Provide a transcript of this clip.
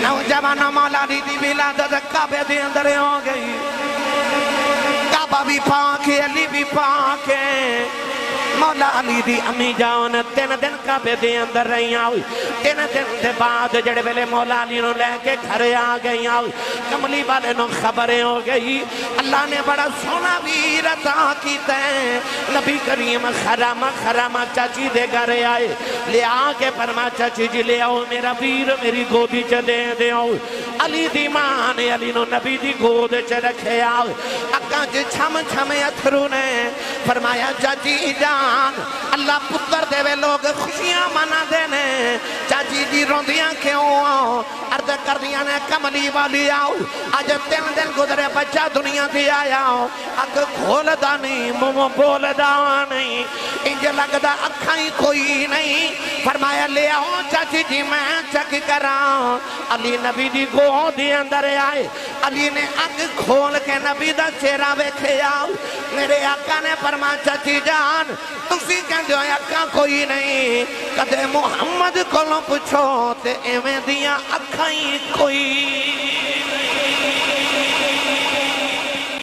نوجوان مولا علی دی ولادت کعبے دے اندر ہو گئی کعبہ بھی پاک ہے علی بھی پاک ہے مولا علی دی امی جان 3 دن کعبے دے اندر رہی آئی 3 دن دے بعد جڑے ویلے مولا علی نو لے کے گھر آ گئی آئی کملی والے نو خبریں ہو گئی اللہ نے بڑا سونا ویر عطا کیتا ہے نبی کریم خرامہ چاچی دے گھر آئے لے آ کے فرما چاچی جی لے آؤ میرا ویر میری گودی چ دے آؤ علی دی ماں نے علی نو نبی دی گود چ رکھے آؤ اکاں چ چھم چھم اتھرو نے فرمایا چاچی جان اللہ پتر دے وے لوگ خوشیاں منا دینے چاچی جی روندیاں کیوں آؤ عرض کر دیا نے کملی والی آؤ آج 3 دن گزرے بچہ دنیا دی آیا اک کھول دا نہیں مو بول دا نہیں انج لگ دا اکھائیں کوئی نہیں فرمایا لے آؤ چاچی جی میں چک کراؤں علی نبی دی گود اندر آئے علی نے اک کھول کے نبی دا چہرہ ویکھے آؤ میرے آقا نے فرمایا چاچی جان تسی کہندے ہو آقا کوئی نہیں کدے محمد کو پوچھو تے ایویں دیاں اکھائیں کوئی